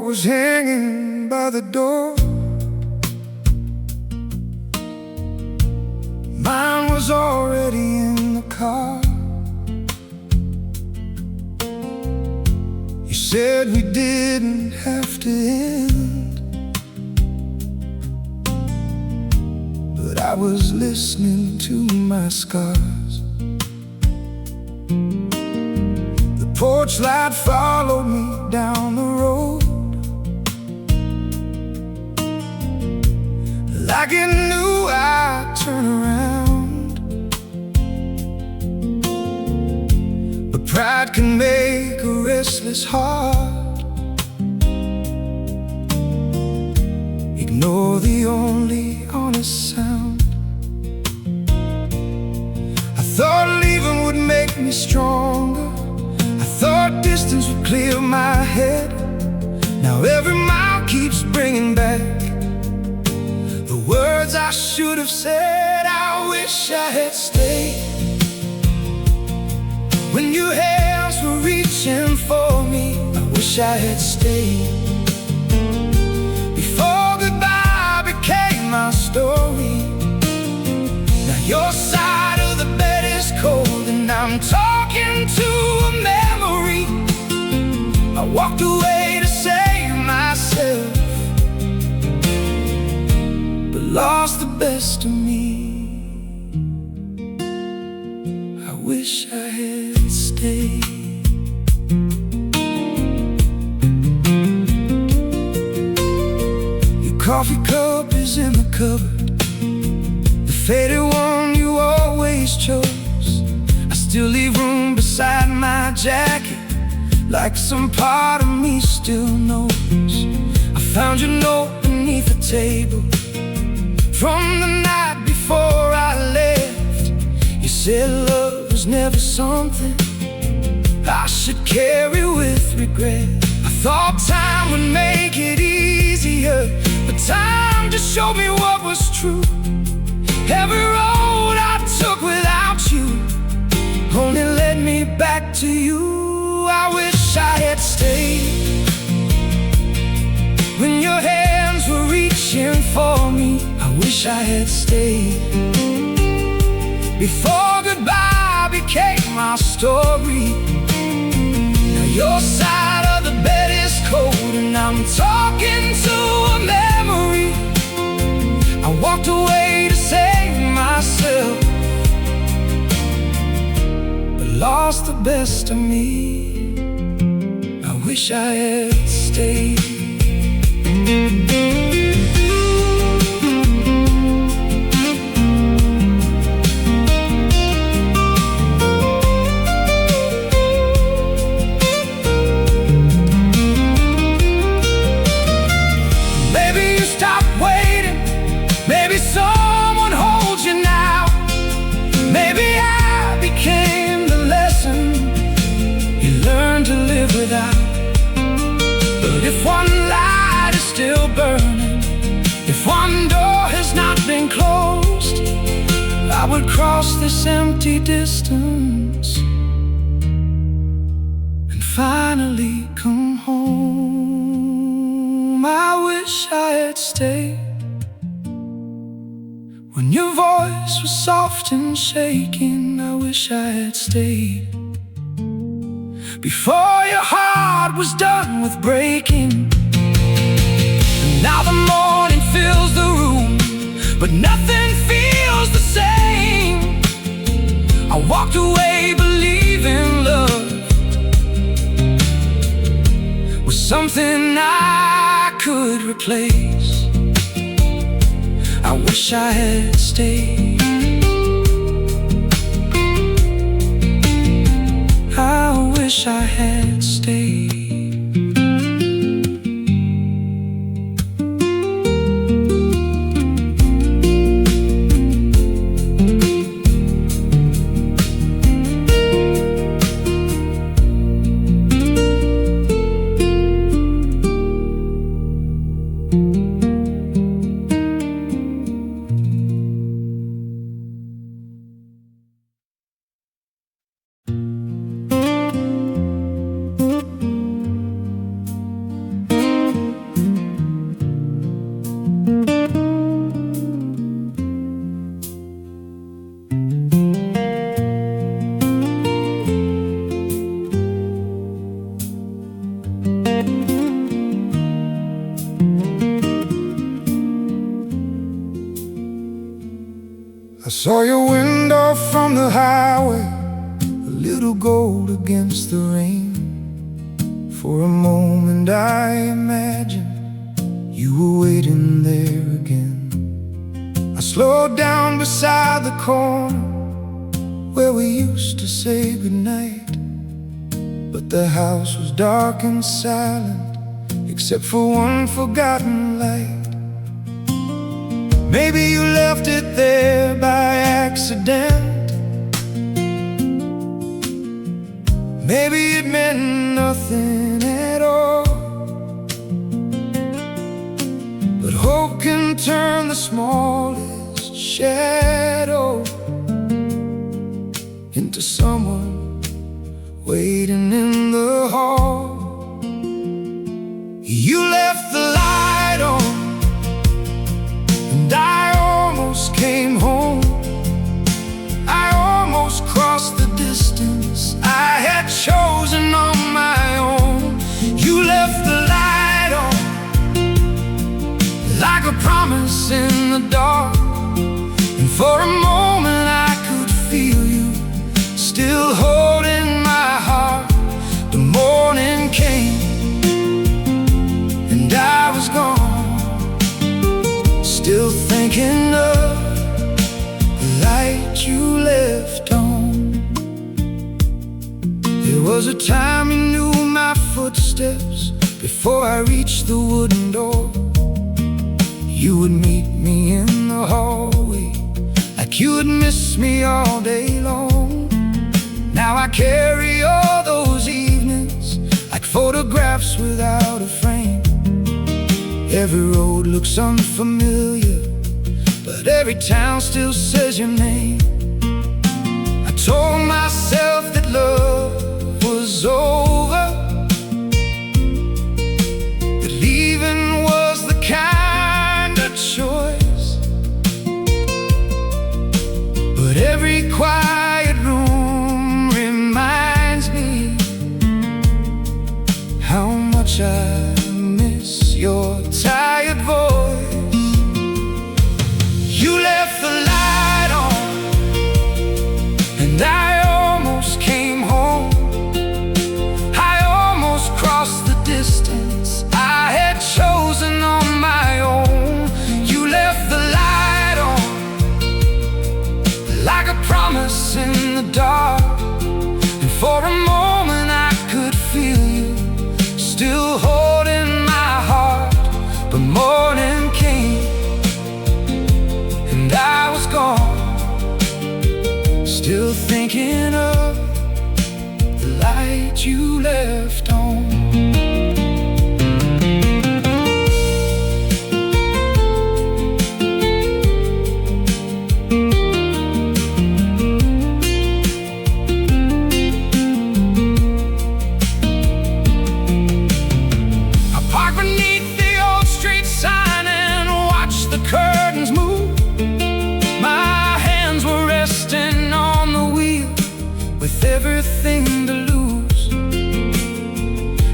was hanging by the door. Mine was already in the car. You said we didn't have to end, but I was listening to my scars. The porch light followed me down the road, like it knew I'd turn around. But pride can make a restless heart ignore the only honest sound. I thought leaving would make me stronger. I thought distance would clear my head. Now every mile keeps bringing back the words I should have said. I wish I had stayed when your hands were reaching for me. I wish I had stayed before goodbye became my story. Now your side of the bed is cold, and I'm talking to a memory. I walked away to save myself, but lost the best of me. I wish I had stayed. Your coffee cup is in the cupboard, the faded one you always chose. I still leave room beside my jacket, like some part of me still knows. I found your note beneath the table from the night before I left. You said love was never something I should carry with regret. I thought time would make it easier, but time just showed me what was true. Every road I took without you only led me back to you. I wish I had stayed when your hands were reaching for me. I wish I had stayed before goodbye became my story. Now your side of the bed is cold, and I'm talking to a memory. I walked away to save myself, but lost the best of me. I wish I had stayed. Maybe you stopped waiting, maybe someone holds you now. Maybe I became the lesson you learned to live without. But if one light is still burning, if one door has not been closed, I would cross this empty distance and finally come home. I wish I had stayed when your voice was soft and shaking. I wish I had stayed before your heart was done with breaking. And now the morning fills the room, but nothing feels the same. I walked away believing love was something I could replace. I wish I had stayed. I wish I had stayed. I saw your window from the highway, a little gold against the rain. For a moment I imagined you were waiting there again. I slowed down beside the corner where we used to say goodnight, but the house was dark and silent, except for one forgotten light. Maybe you left it there by accident. Maybe it meant nothing at all. But hope can turn the smallest shadow into someone waiting in the hall. You left the light on, and I almost came home. I almost crossed the distance I had chosen on my own. You left the light on, like a promise in the dark, and for a moment I could feel you still holding my heart. The morning came, and I was gone, still thinking of the light you left on. There was a time you knew my footsteps before I reached the wooden door. You would meet me in the hallway like you would miss me all day long. Now I carry all those evenings like photographs without a frame. Every road looks unfamiliar, but every town still says your name. I told myself that love was over, that leaving was the kind of choice. But every quiet room reminds me how much I miss your tired voice. You left the light on, and I almost came home. I almost crossed the distance I had chosen on my own. You left the light on, like a promise in the dark, and for a moment I could feel you still holding my heart. But morning came, and I was gone, still thinking of the light you left on. Curtains move, my hands were resting on the wheel with everything to lose.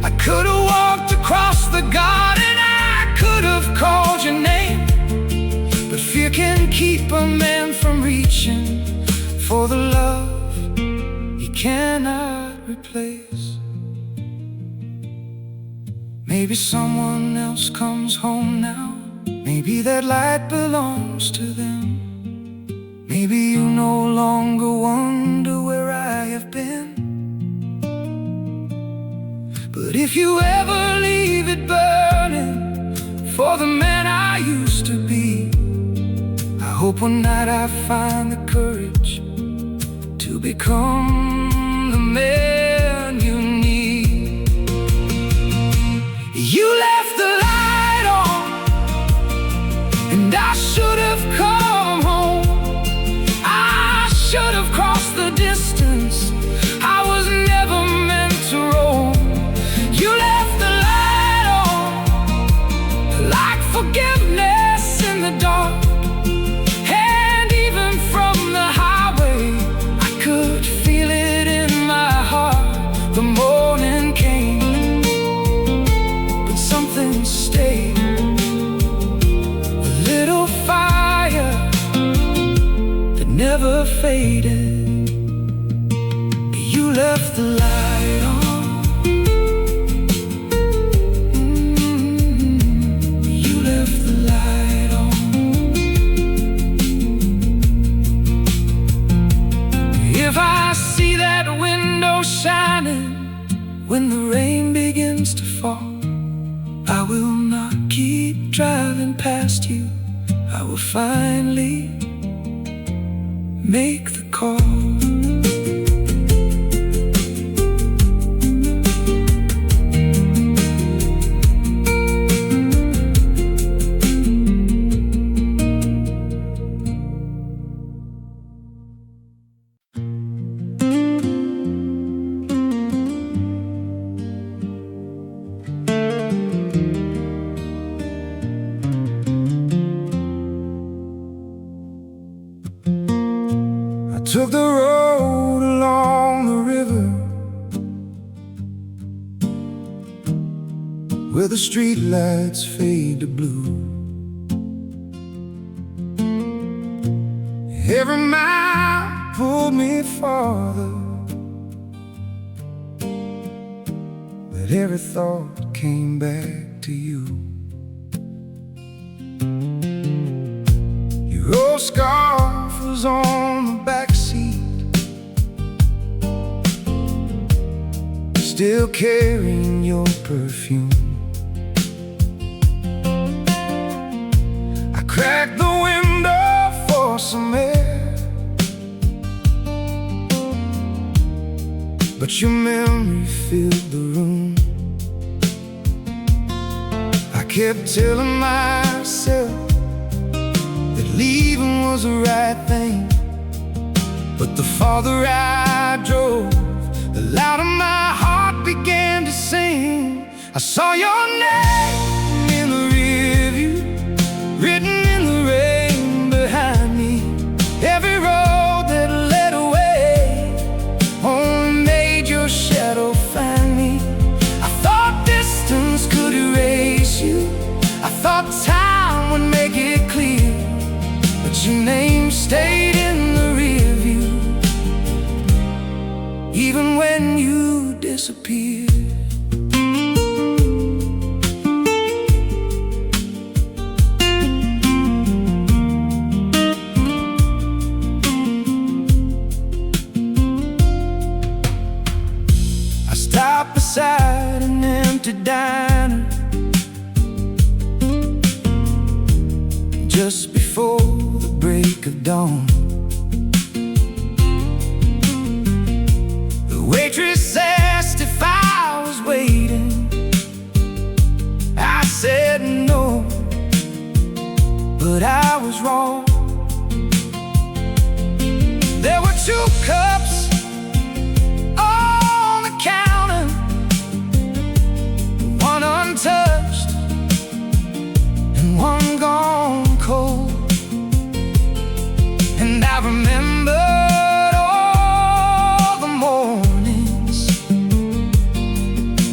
I could have walked across the garden, I could have called your name, but fear can keep a man from reaching for the love he cannot replace. Maybe someone else comes home now. Maybe that light belongs to them. Maybe you no longer wonder where I have been. But if you ever leave it burning for the man I used to be, I hope one night I find the courage to become the man you need. You left the light on, and I should have come home. I should have crossed the distance I was never meant to roam. You left the light on, like forgiveness in the dark, and even from the highway I could feel it in my heart. The morning came, but something stayed. Fire never faded. You left the light on. You left the light on. If I see that window shining when the rain begins to fall, I will not keep driving past you. I will finally make the call. Took the road along the river, where the street lights fade to blue. Every mile pulled me farther, but every thought came back to you. Your old scarf was on the back seat, still carrying your perfume. I cracked the window for some air, but your memory filled the room. I kept telling myself that leaving was the right thing, but the farther I drove, the louder my heart began to sing. I saw your name in the rearview, written in the rain behind me. Every road that led away only made your shadow find me. I thought distance could erase you, I thought time would make it clear, but your name stayed in the rear view, even when you disappeared. I stopped beside an empty diner just before the break of dawn. The waitress asked if I was waiting. I said no, but I was wrong. There were 2 cups on the counter, one untouched and one gone cold. And I remembered all the mornings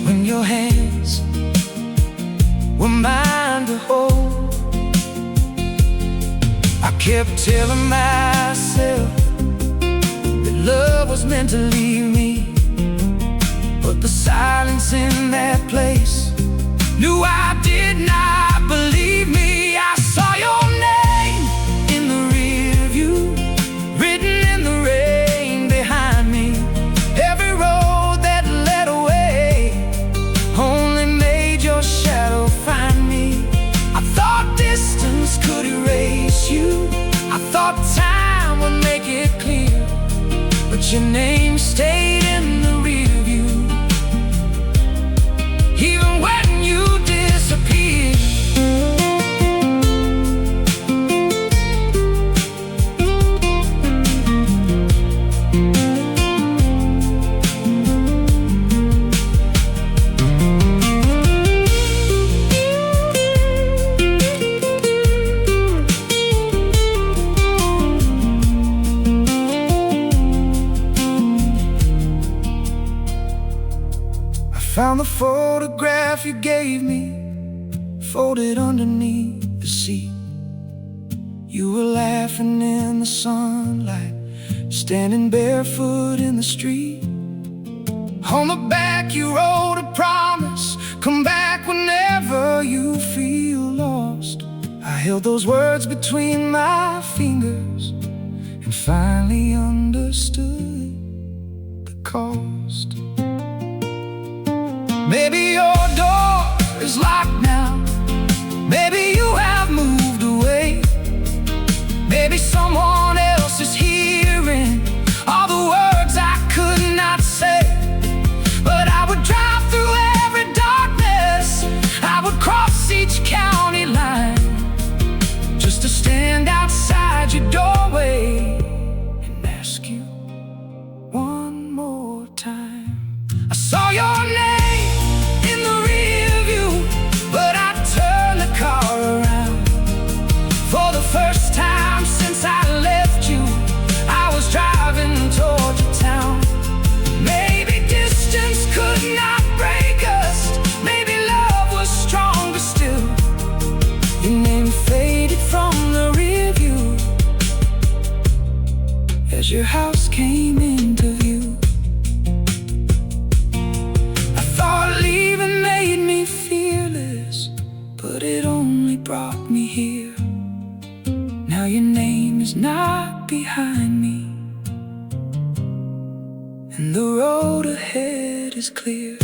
when your hands were mine to hold. I kept telling myself that love was meant to leave me, but the silence in that place knew I did not believe me. I saw your name in the rear view, written in the rain behind me. Every road that led away only made your shadow find me. I thought distance could erase you, I thought time would make it clear, but your name stayed in the rear view, even when you disappeared. Found the photograph you gave me, folded underneath the seat. You were laughing in the sunlight, standing barefoot in the street. On the back you wrote a promise, come back whenever you feel lost. I held those words between my fingers and finally understood the cost. Maybe your door is locked now, maybe you have moved away, maybe someone else is hearing all the words I could not say. But I would drive through every darkness, I would cross each county line, just to stand outside your doorway and ask you one more time. I saw your name in the rearview, but I turned the car around. For the first time since I left you, I was driving toward your town. Maybe distance could not break us, maybe love was stronger still. Your name faded from the rear view as your house came into view. I thought leaving made me fearless, but it only brought me here. Now your name is not behind me, and the road ahead is clear.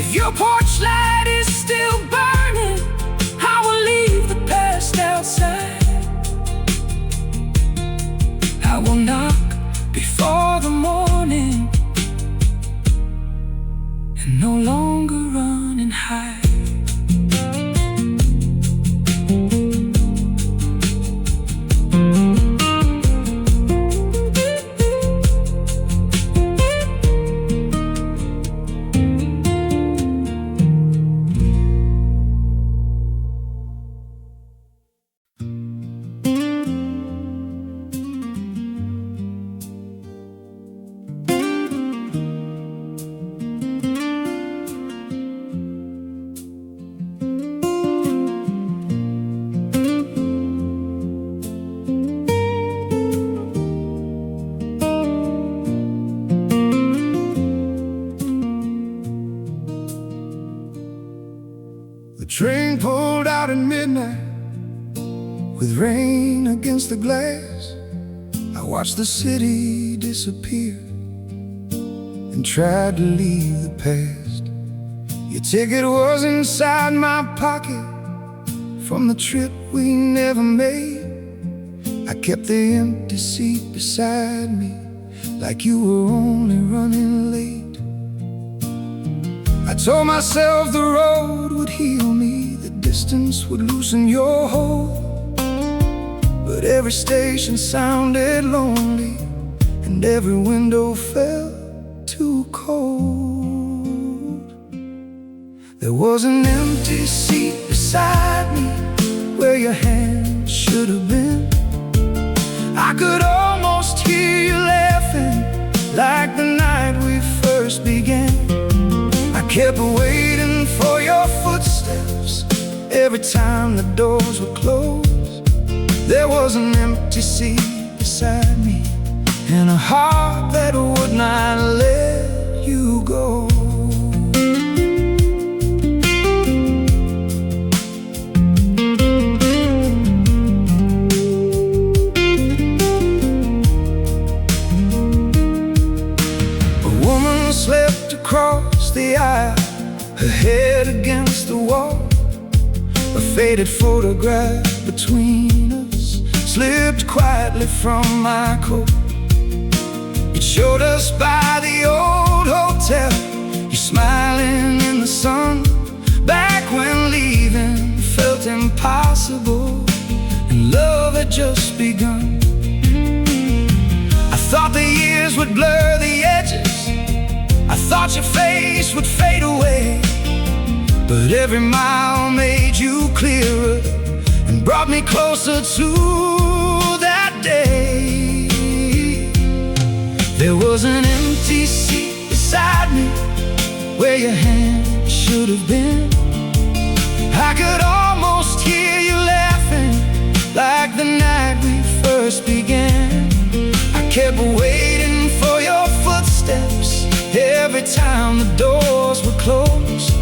If your porch light is still burning, I will leave the past outside. I will knock before the morning and no longer run and hide. The train pulled out at midnight, with rain against the glass. I watched the city disappear and tried to leave the past. Your ticket was inside my pocket from the trip we never made. I kept the empty seat beside me, like you were only running late. I told myself the road would heal me, the distance would loosen your hold. But every station sounded lonely, and every window felt too cold. There was an empty seat beside me, where your hand should have been. I could almost hear you laughing, like the night we first began. I kept waiting for your footsteps every time the doors were closed. There was an empty seat beside me, and a heart that would not let you go. A woman slept across the aisle, her head against the wall. A faded photograph between us slipped quietly from my coat. It showed us by the old hotel, you smiling in the sun, back when leaving felt impossible and love had just begun. I thought the years would blur the edges, I thought your face would fade away, but every mile made you clearer and brought me closer to that day. There was an empty seat beside me, where your hand should have been. I could almost hear you laughing, like the night we first began. I kept waiting for your footsteps. Every time the doors were closed,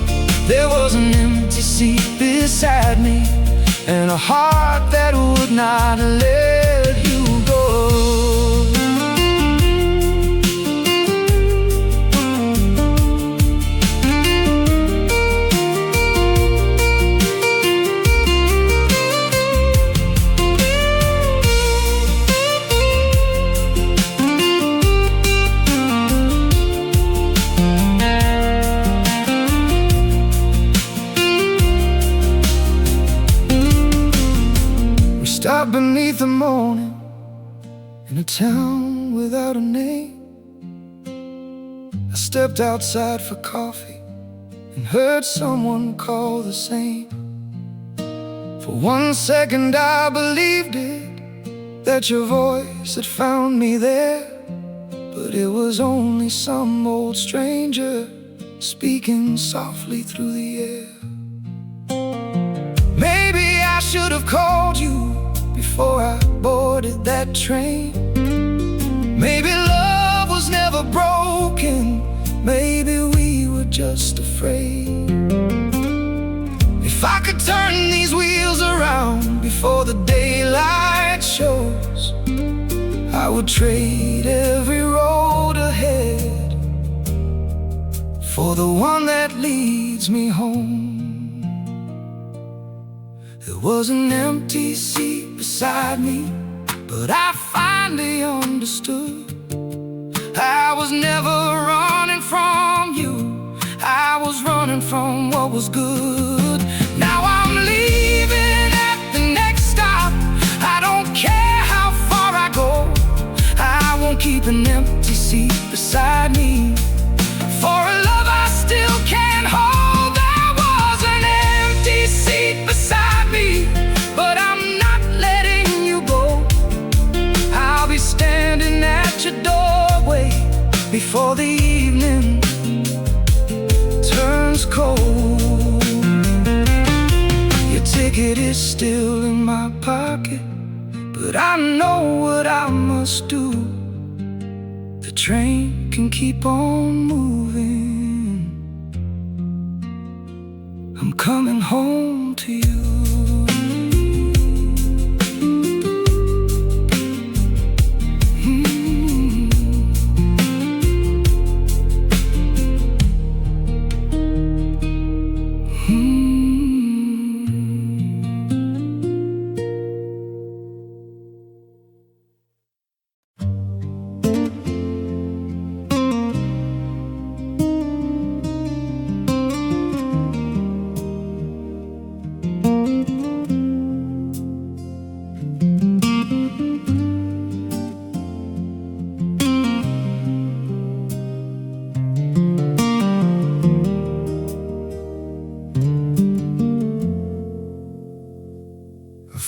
there was an empty seat beside me, and a heart that would not let you go. Stopped beneath the morning in a town without a name. I stepped outside for coffee and heard someone call the same. For 1 second I believed it, that your voice had found me there. But it was only some old stranger speaking softly through the air. Maybe I should have called you before I boarded that train. Maybe love was never broken. Maybe we were just afraid. If I could turn these wheels around before the daylight shows, I would trade every road ahead for the one that leads me home. There was an empty seat beside me, but I finally understood. I was never running from you, I was running from what was good. Now I'm leaving at the next stop. I don't care how far I go, I won't keep an empty seat beside me for a love I still can't hold. There was an empty seat beside me, but I'm not letting you go. I'll be standing at your doorway before the evening turns cold. Your ticket is still in my pocket, but I know what I must do. The train can keep on moving. I'm coming home to you.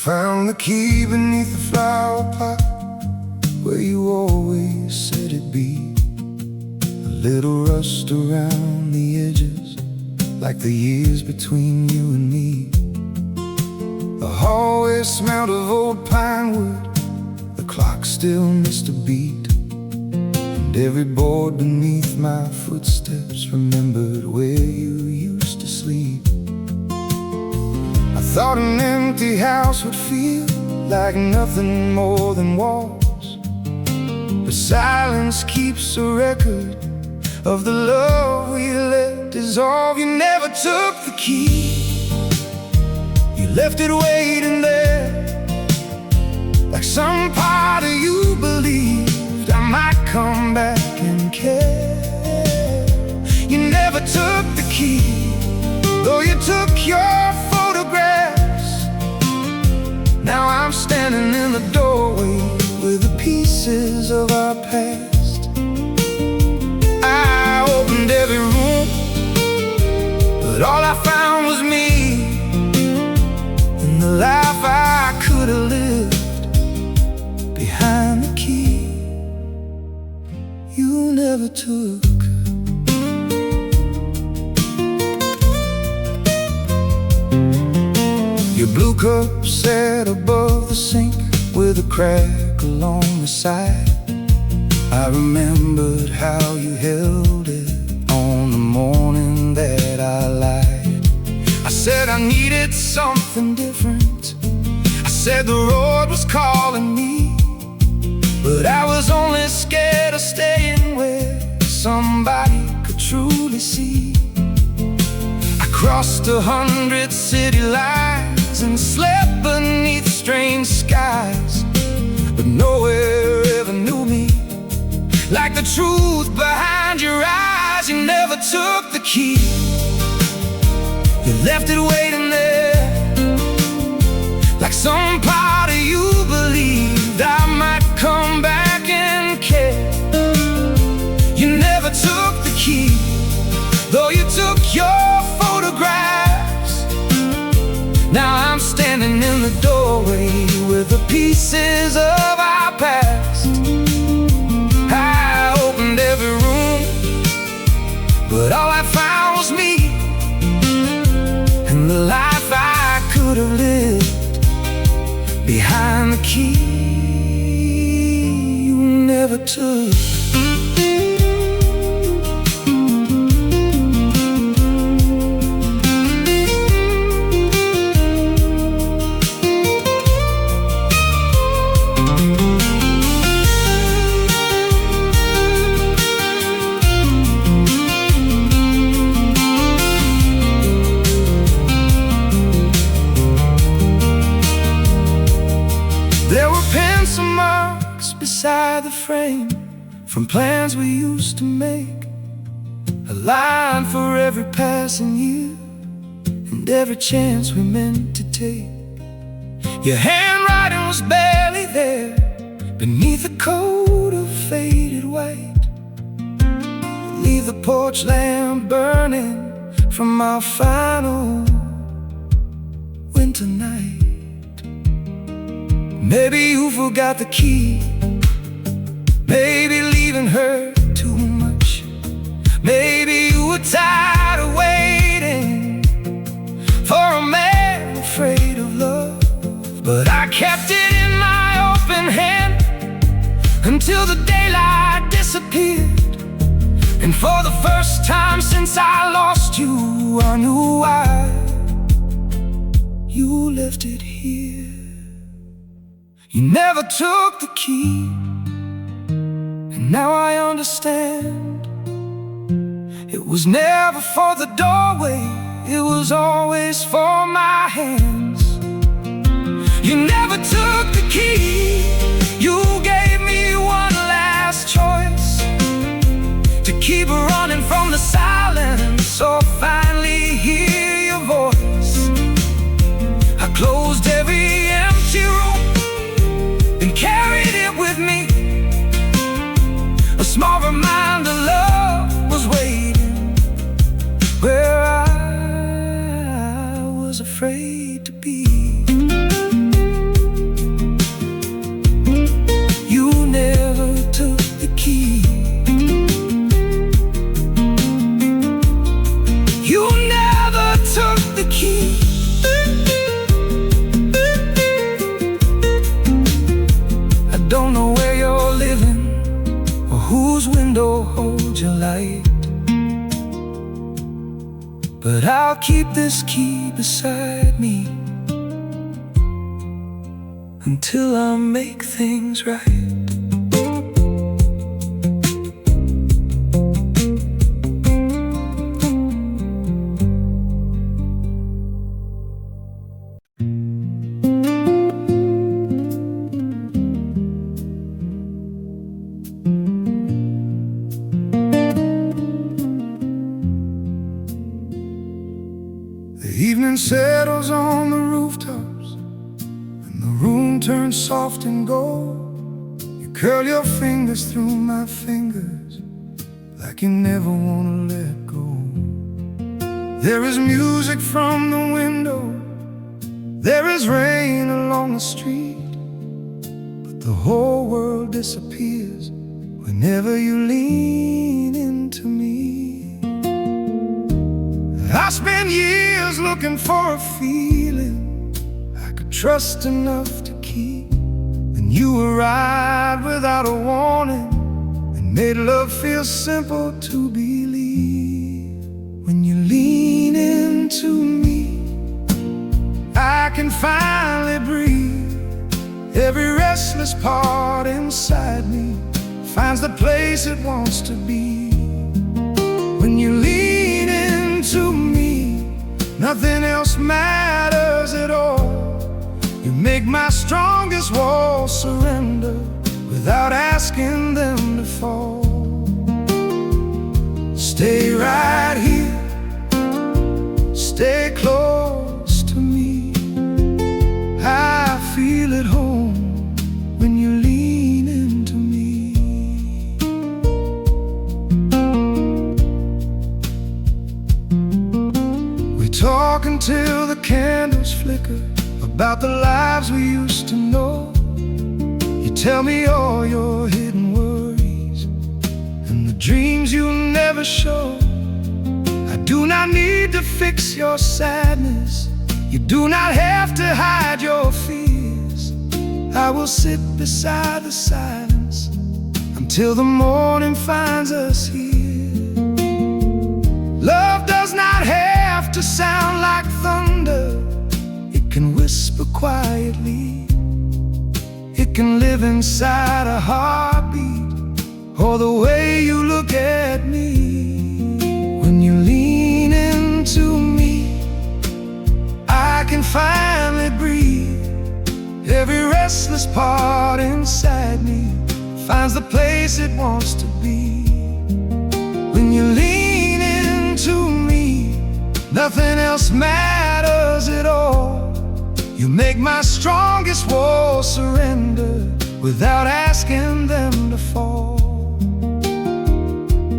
Found the key beneath the flower pot, where you always said it'd be. A little rust around the edges, like the years between you and me. The hallway smelled of old pine wood, the clock still missed a beat, and every board beneath my footsteps remembered where you used to sleep. I thought an empty house would feel like nothing more than walls, but silence keeps a record of the love we let dissolve. You never took the key, you left it waiting there, like some part of you believed I might come back and care. You never took the key, though you took your photographs. Now I'm standing in the doorway with the pieces of our past. I opened every room, but all I found was me, and the life I could have lived behind the key you never took. Your blue cup sat above the sink with a crack along the side. I remembered how you held it on the morning that I lied. I said I needed something different. I said the road was calling me, but I was only scared of staying where somebody could truly see. I crossed 100 city lines and slept beneath strange skies, but nowhere ever knew me like the truth behind your eyes. You never took the key, you left it waiting there, like some part of you believed I might come back and care. You never took the key, though you took your photographs. Now I'm standing in the doorway with the pieces of our past. I opened every room, but all I found was me, and the life I could have lived behind the key you never took. There were pencil marks beside the frame from plans we used to make, a line for every passing year and every chance we meant to take. Your handwriting was barely there beneath a coat of faded white. Leave the porch lamp burning from our final winter night. Maybe you forgot the key, maybe leaving hurt too much. Maybe you were tired of waiting for a man afraid of love. But I kept it in my open hand until the daylight disappeared. And for the first time since I lost you, I knew why you left it here. You never took the key, and now I understand. It was never for the doorway, it was always for my hands. You never took the key, you gave me one last choice to keep running from the silence or finally hear your voice. I closed every empty room and carried it with me, a small reminder love was waiting where I was afraid to be. You never took the key, you never took the key. Don't know where you're living or whose window holds your light, but I'll keep this key beside me until I make things right. Evening settles on the rooftops and the room turns soft and gold. You curl your fingers through my fingers like you never want to let go. There is music from the window, there is rain along the street, but the whole world disappears whenever you lean into me. I spent years looking for a feeling I could trust enough to keep. you arrived without a warning and made love feel simple to believe. When you lean into me, I can finally breathe. Every restless part inside me finds the place it wants to be. When you lean into me, nothing else matters at all. You make my strongest walls surrender without asking them to fall. Stay right here, stay close to me. I feel at home when you lean into me. We talk until the candles flicker, about the lives we used to know. You tell me all your hidden worries and the dreams you never show. I do not need to fix your sadness. You do not have to hide your fears. I will sit beside the silence until the morning finds us here. Love does not have to sound like thunder. It can whisper quietly. It can live inside a heartbeat, or the way you look at me. When you lean into me, I can finally breathe. Every restless part inside me finds the place it wants to be. When you lean into me, nothing else matters at all. You make my strongest walls surrender without asking them to fall.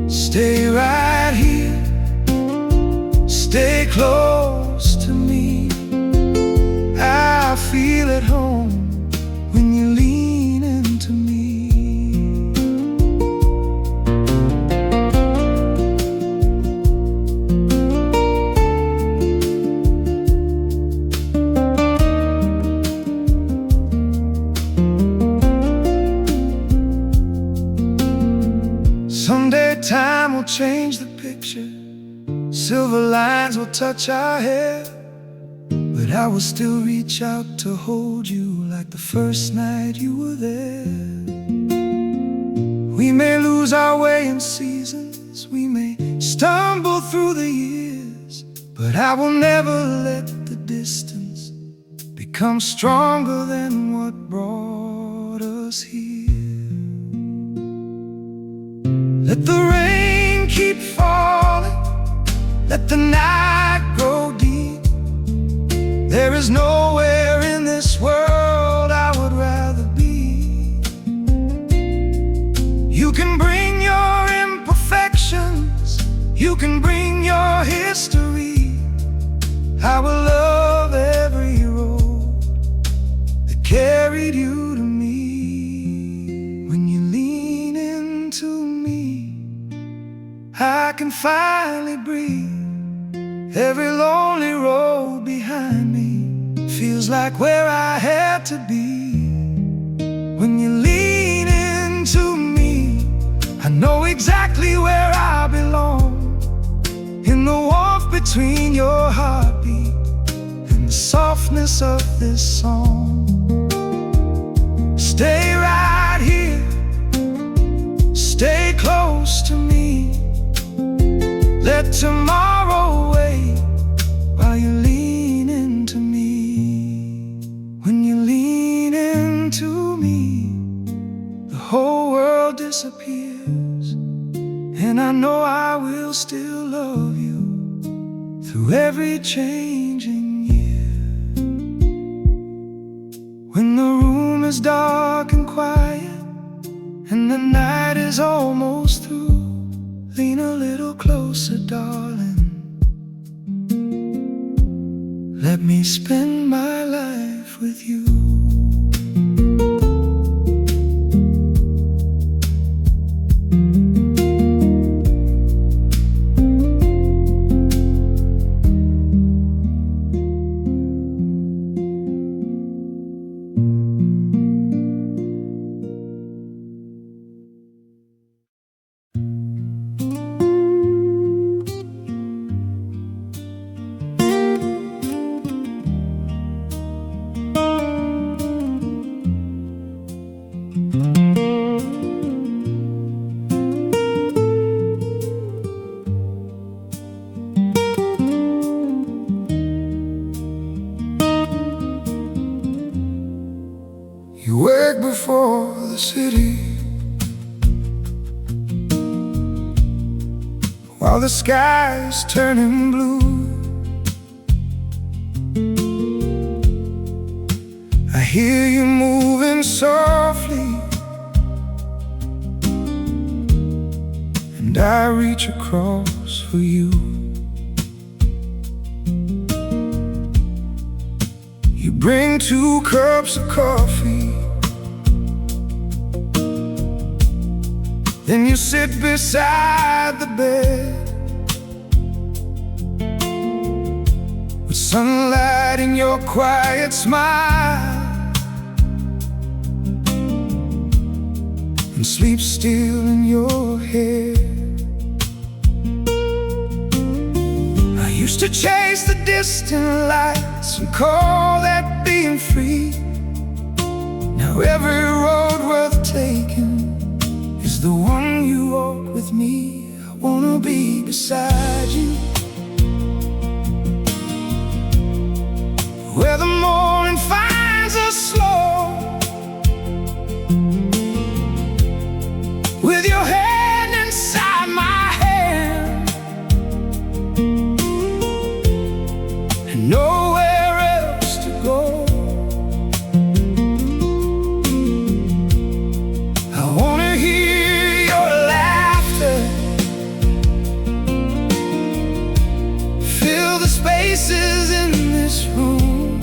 Stay right here, stay close to me. I feel at home when you lean into me. Someday time will change the picture. Silver lines will touch our hair, but I will still reach out to hold you like the first night you were there. We may lose our way in seasons, we may stumble through the years, but I will never let the distance become stronger than what brought us here. Let the rain keep falling, let the night grow deep. There is nowhere in this world I would rather be. You can bring your imperfections, you can bring your history. I will love every road that carried you to me. When you lean into me, I can finally breathe. Every lonely road behind me feels like where I had to be. When you lean into me, I know exactly where I belong. In the warmth between your heartbeat and the softness of this song. Stay right here, stay close to me. Let tomorrow wait while you lean into me. When you lean into me, the whole world disappears, and I know I will still love you through every changing year. When the room is dark and quiet and the night is almost through, lean a little closer, darling. Let me spend my life with you. You wake before the city, while the sky is turning blue. I hear you moving softly, and I reach across for you. You bring 2 cups of coffee, then you sit beside the bed, with sunlight in your quiet smile, and sleep still in your head. I used to chase the distant lights and call that being free. Now every road worth taking is the one you walk with me. I wanna be beside you, where the morning finds us slow, with your hand inside my hand, and nowhere else to go. I wanna hear your laughter, fill the spaces in this room,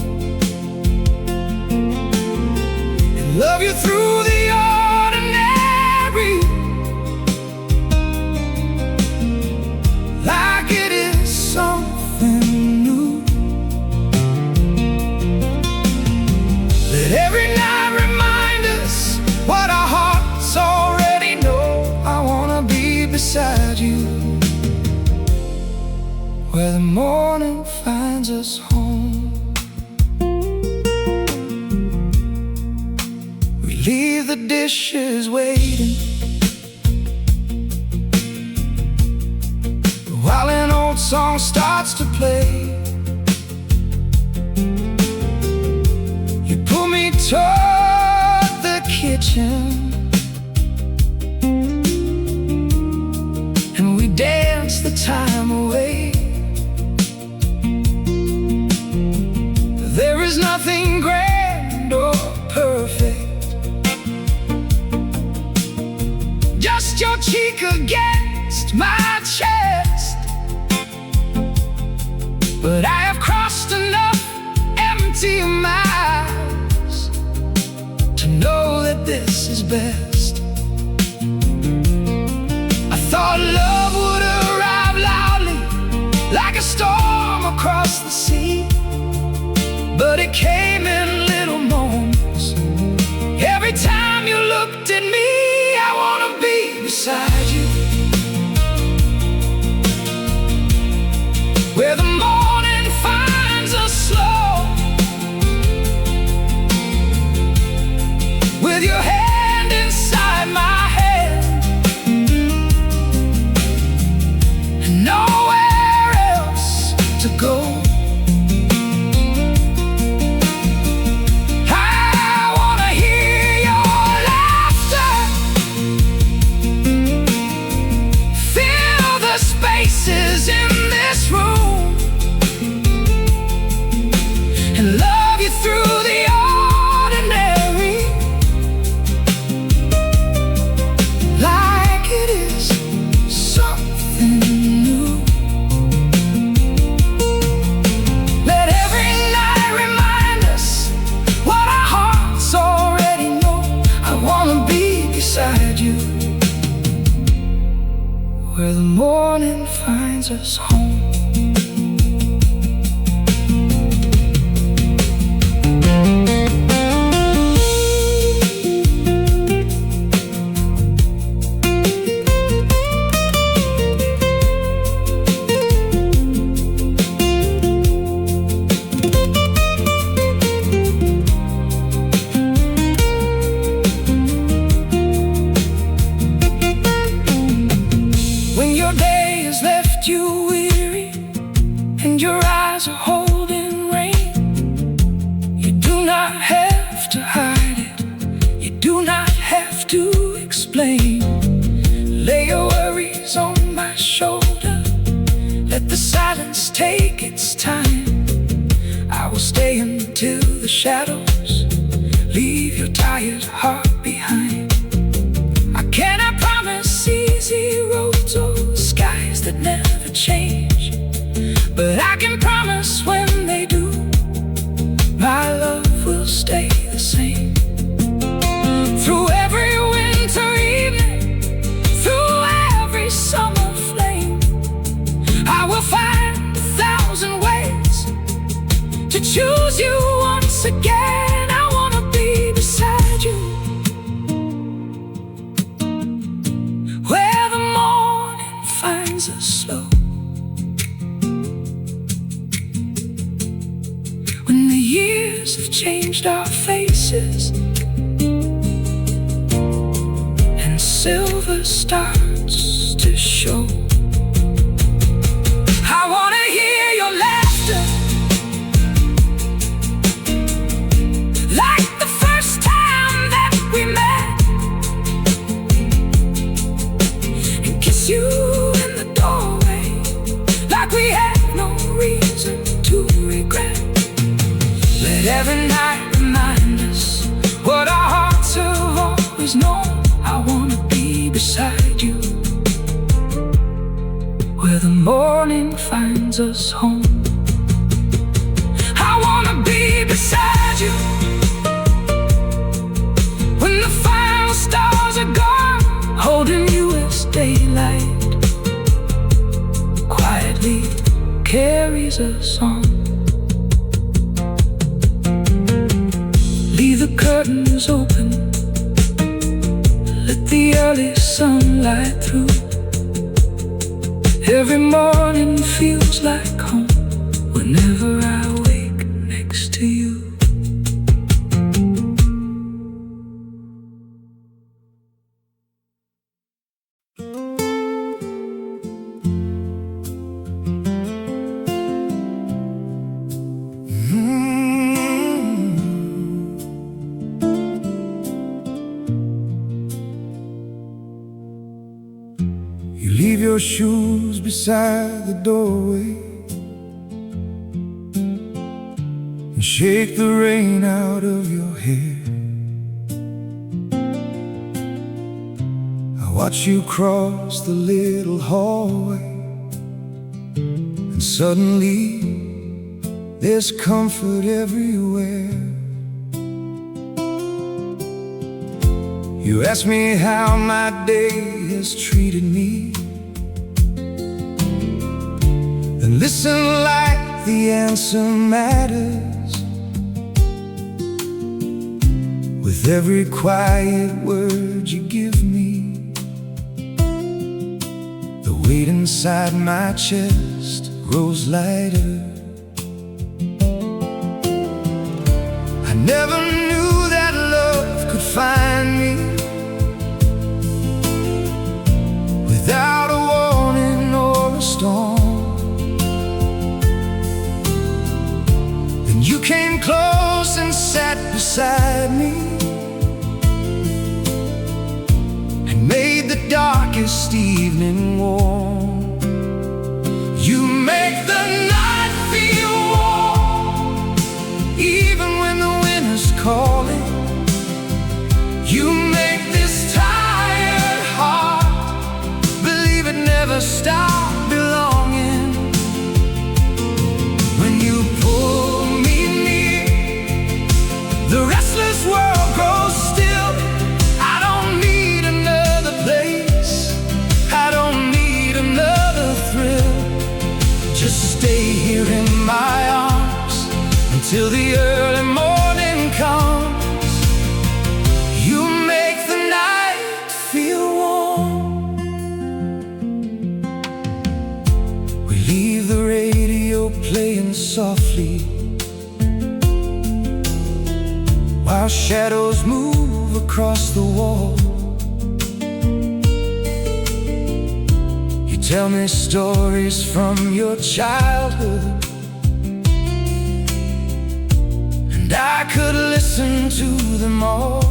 and love you through the ordinary, like it is something new. Let every night remind us what our hearts already know. I wanna be beside you, where the morning finds us home. We leave the dishes waiting, while an old song starts to play. You pull me toward the kitchen, and we dance the time away. There is nothing grand or perfect, just your cheek against my chest. But I have crossed enough empty miles to know that this is best. I thought love would arrive loudly, like a storm across the sea, but it came in little moments. Every time you looked at me, I wanna be beside you, where the morning finds us slow, with your hand inside my hand, and nowhere else to go. In this room, and love you through the ordinary, like it is something new. Let every night remind us what our hearts already know. I wanna be beside you, where the morning finds us home. When your day has left you weary, to explain. Lay your worries on my shoulder, let the silence take its time. I will stay until the shadows leave your tired heart behind. I cannot promise easy roads or skies that never change, but I can promise when they do, my love will stay the same. Through every winter evening, through every summer flame, I will find 1,000 ways to choose you once again. I wanna be beside you, where the morning finds us slow, when the years have changed our faces and silver starts to show. I wanna hear your laughter, like the first time that we met, and kiss you in the doorway, like we had no reason to regret. Let every night remind us what our hearts have always known. I wanna be beside you, where the morning finds us home. I wanna be beside you, when the final stars are gone, holding you as daylight quietly carries us on. Leave the curtains open, let the early sunlight through. Every morning feels like home whenever I wake next to you. You leave your shoes beside the doorway and shake the rain out of your hair. I watch you cross the little hallway, and suddenly there's comfort everywhere. You ask me how my day has treated me, then listen like the answer matters. With every quiet word you give me, the weight inside my chest grows lighter. I never knew that love could find me without a warning or a storm. Then you came close and sat beside me and made the darkest evening warm. You make the night feel warm, even when the wind is calling. You make this tired heart believe it never stop belonging. When you pull me near, the restless world grows still. I don't need another place, I don't need another thrill. Just stay here in my arms until the early morning comes. You make the night feel warm. We leave the radio playing softly while shadows move across the wall. You tell me stories from your childhood, and I could listen to them all.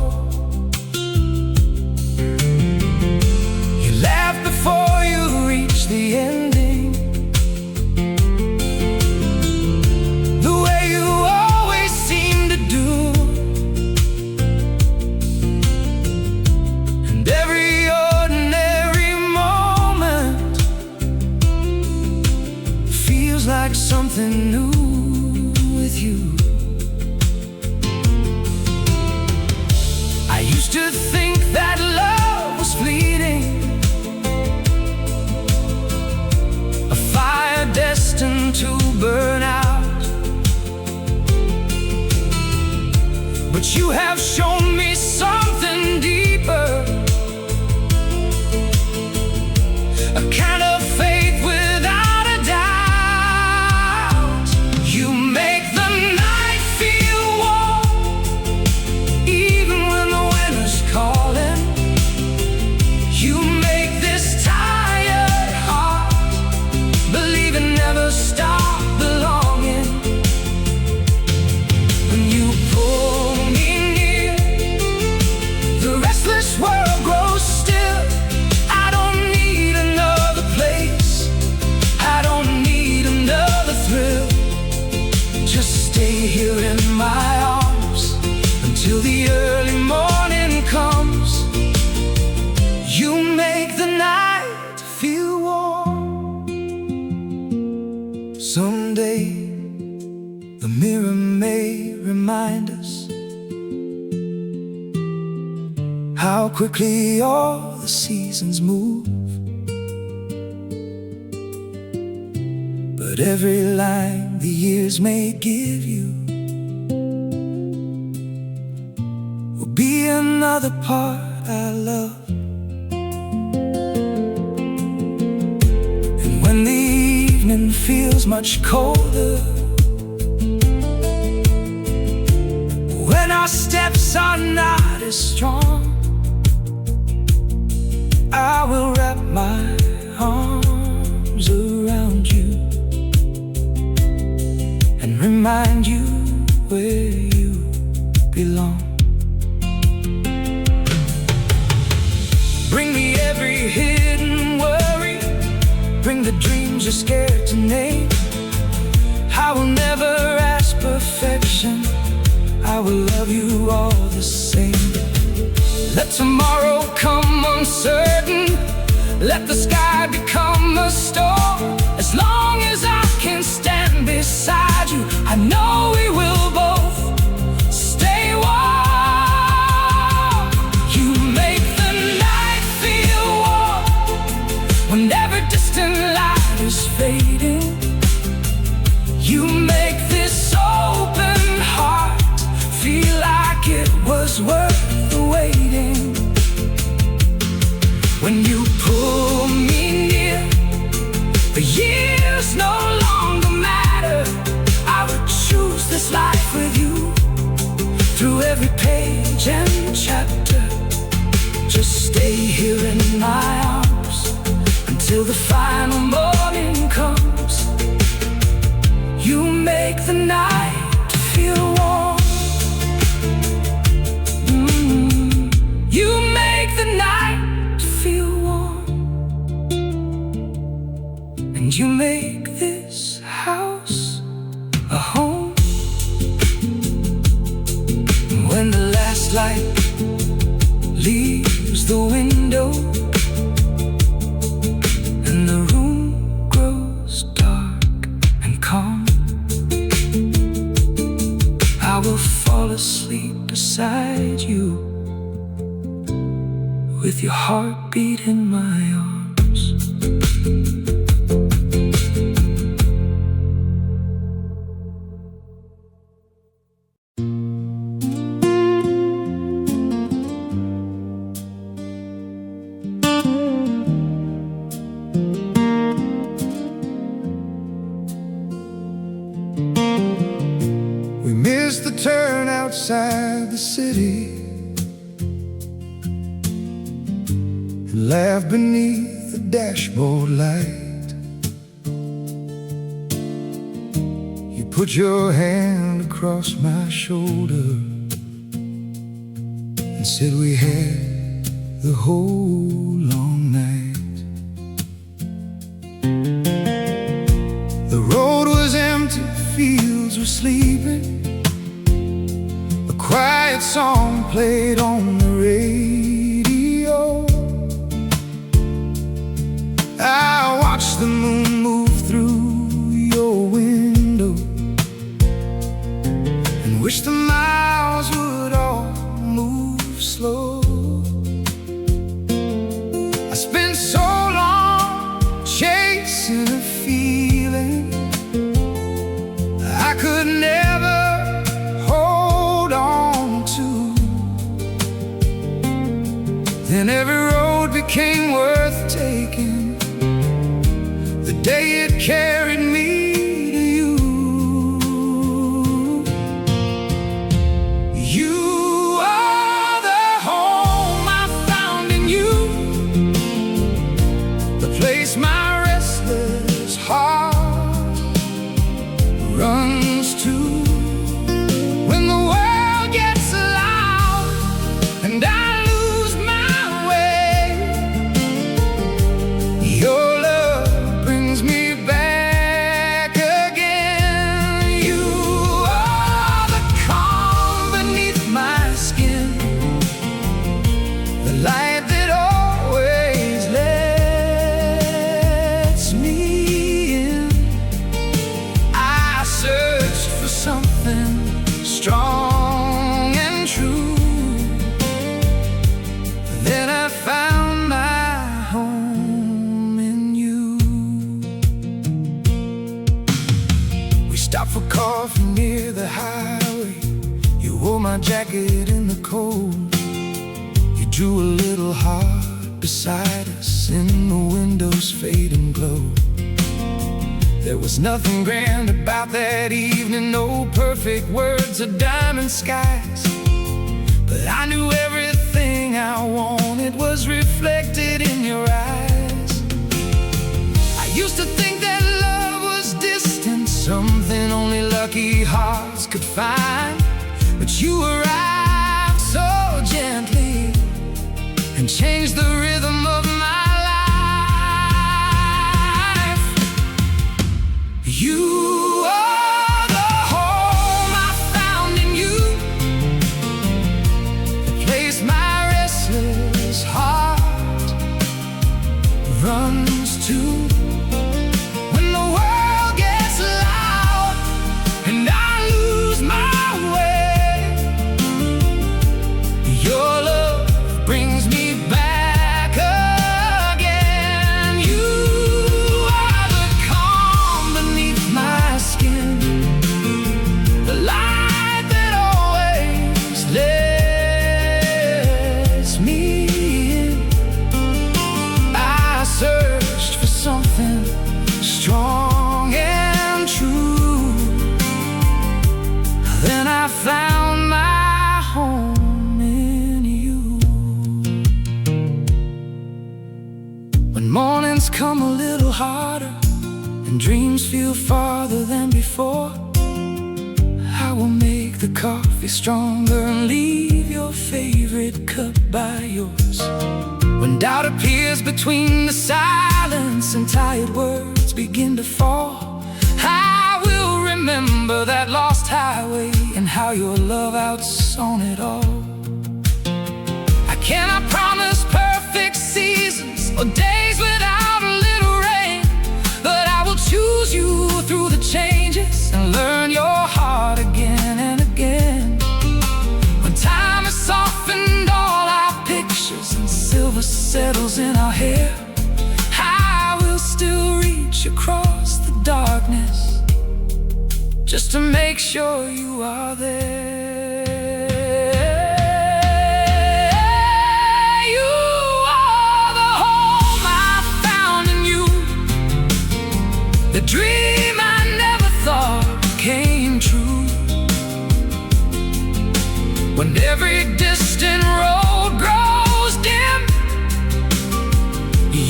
to think that love was fleeting, a fire destined to burn out. But you have shown me something deeper, a kind of faith without a doubt. You make the night feel warm, even when the winter's calling. You make this tired heart believe it never stop belonging. When you pull me near, the restless world grows still. I don't need another place, I don't need another thrill. Just stay here in my arms until the early morning comes. You make the night feel warm. Someday the mirror may remind us how quickly all the seasons move, but every line the years may give you will be another part I love. And when the evening feels much colder, when our steps are not as strong, I will wrap my arms around you and remind you where you belong. Bring me every hidden worry, bring the dreams you're scared to name. I will never ask perfection, I will love you all the same. Let tomorrow come uncertain, let the sky become a storm. As long as I can stand beside you, I know we will both stay warm. You make the night feel warm whenever distant light is fading. You make this open heart feel like it was worth the waiting. When you pull me near, the years no longer matter. I would choose this life with you through every page and chapter. Just stay here in my arms until the final morning comes. You make the night feel warm. You make the night feel warm, and you make this house a home. When the last light leaves the window and the room grows dark and calm, I will fall asleep beside you with your heartbeat in my arms. We missed the turn outside the city, laugh beneath the dashboard light. You put your hand across my shoulder and said we had the whole long night. The road was empty, fields were sleeping. A quiet song played on the radio. I watched the moon move through your window and wish the miles would all move slow. Then every road became worth taking the day it carried me to you. You are the home I found in you, the place my restless heart runs to. When the world gets loud and I lose my way, your love brings me back again. You are the calm beneath my skin, the light that always lets me in. I searched for something strong and true, then I found my home in you. We stopped for coffee near the highway. You wore my jacket in the cold. You drew a little heart beside us in the window's fading glow. There was nothing grand about that evening, no perfect words or diamond skies, but I knew everything I wanted was reflected in your eyes. I used to think that love was distant, something only lucky hearts could find, but you arrived so gently and changed the rhythm of my life. You are the home I found in you, the place my restless heart runs to. When the world gets loud and I lose my way, your love brings me back again. You are the calm beneath my skin, the light that always lets me in. I searched for something strong and true, then I found my home in you. When mornings come a little harder and dreams feel farther than before, I will make the coffee stronger and leave your favorite cup by yours. When doubt appears between the silence and tired words begin to fall, I will remember that lost highway and how your love outshone it all. I cannot promise perfect seasons or days without a little rain, but I will choose you through the changes and learn your heart again and again. When time has softened all our pictures and silver settles in our hair, I will still reach across the darkness just to make sure you are there. You are the home I found in you, the dream I never thought came true. When every distant road grows dim,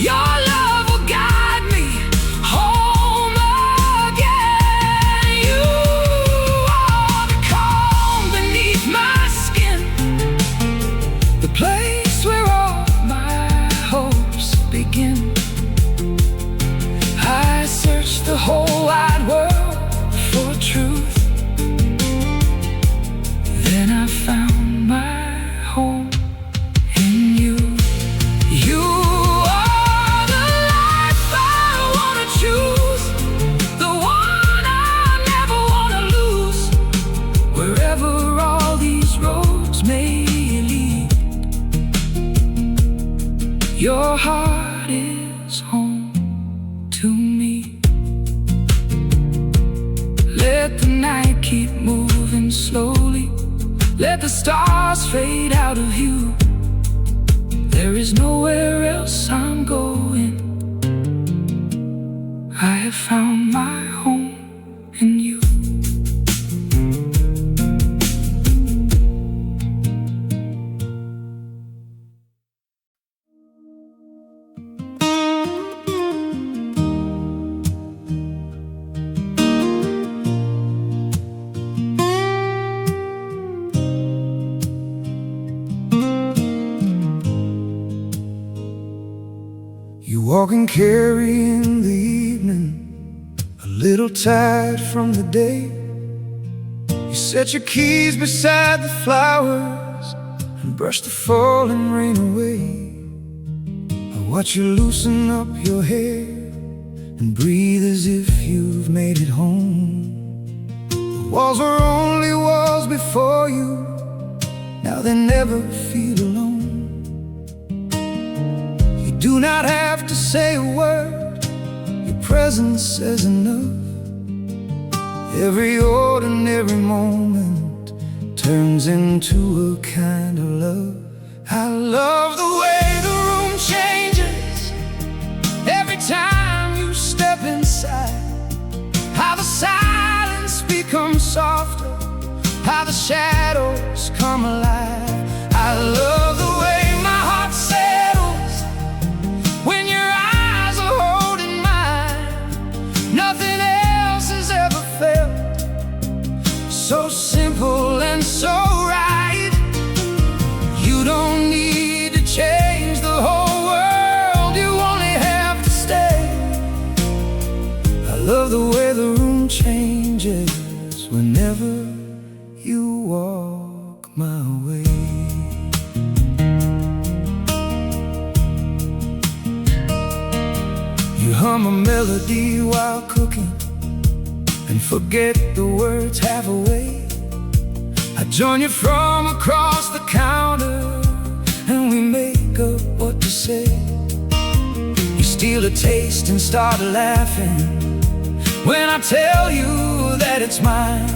your love will guide me home again. You are the calm beneath my skin, the place where all my hopes begin. I searched the whole wide world for truth, then I found my home in you. You are the life I wanna choose, the one I never wanna lose. Wherever all these roads may lead, your heart is home to me. Let the night keep moving slowly, let the stars fade out of view. There There is nowhere else I'm going. I have found my home in you. You walk and carry in the evening, a little tired from the day. You set your keys beside the flowers and brush the falling rain away. I watch you loosen up your hair and breathe as if you've made it home. The walls were only walls before you, now they never feel alone. Do not have to say a word, your presence says enough. Every ordinary moment turns into a kind of love. I love the way the room changes every time you step inside. How the silence becomes softer, how the shadows come alive. I love the way my heart settles when your eyes are holding mine. Nothing else has ever felt so simple and so right. You don't need to change the whole world, you only have to stay. I love the way the room changes whenever you walk my way. You hum a melody while cooking and forget the words halfway. I join you from across the counter and we make up what to say. You steal a taste and start laughing when I tell you that it's mine.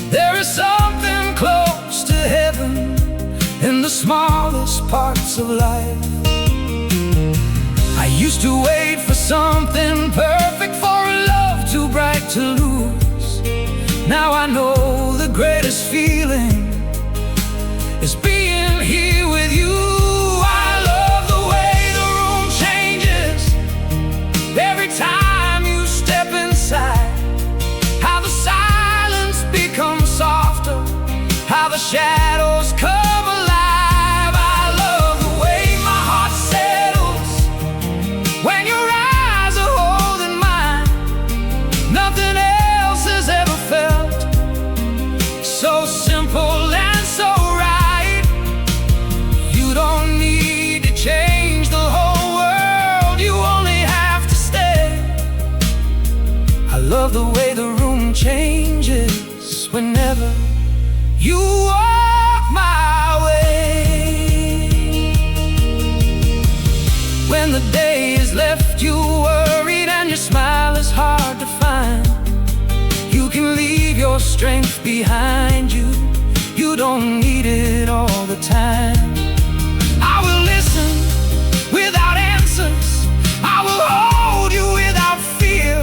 There is something close to heaven in the smallest parts of life. I used to wait for something perfect, for a love too bright to lose. Now I know the greatest feeling is being here with you. I love the way the room changes every time you step inside. How the silence becomes softer, how the shadows come alive. I love the way my heart settles when your eyes are holding mine. Nothing else has ever felt so simple and so right. You don't need to change the whole world, you only have to stay. I love the way the room changes whenever you walk my way. When the day is left you worried and your smile is hard to find, you can leave your strength behind you. You don't need it all the time. I will listen without answers, I will hold you without fear,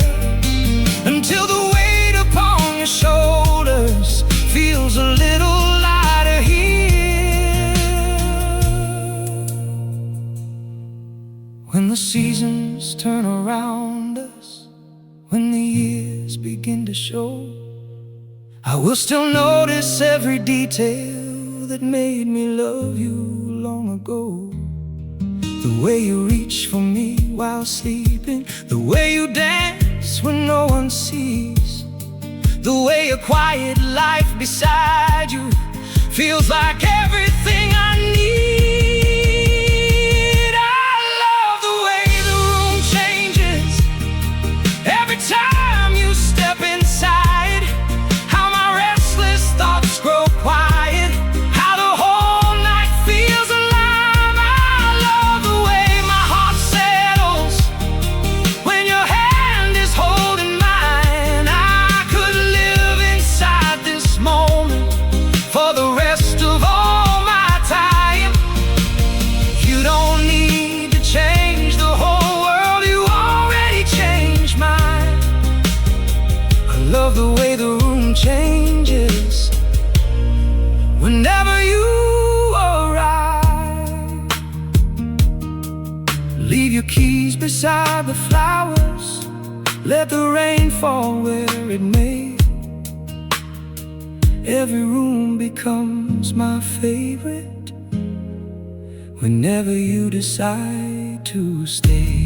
until the weight upon your shoulders feels a little lighter here. When the seasons turn around us, when the years begin to show, I will still notice every detail that made me love you long ago. The way you reach for me while sleeping, the way you dance when no one sees, the way a quiet life beside you feels like everything I need. I love the way the room changes every time you step inside. How my restless thoughts grow quiet, how the whole night feels alive. I love the way my heart settles when your hand is holding mine. I could live inside this moment for the rest of all my beside the flowers, let the rain fall where it may. Every room becomes my favorite whenever you decide to stay.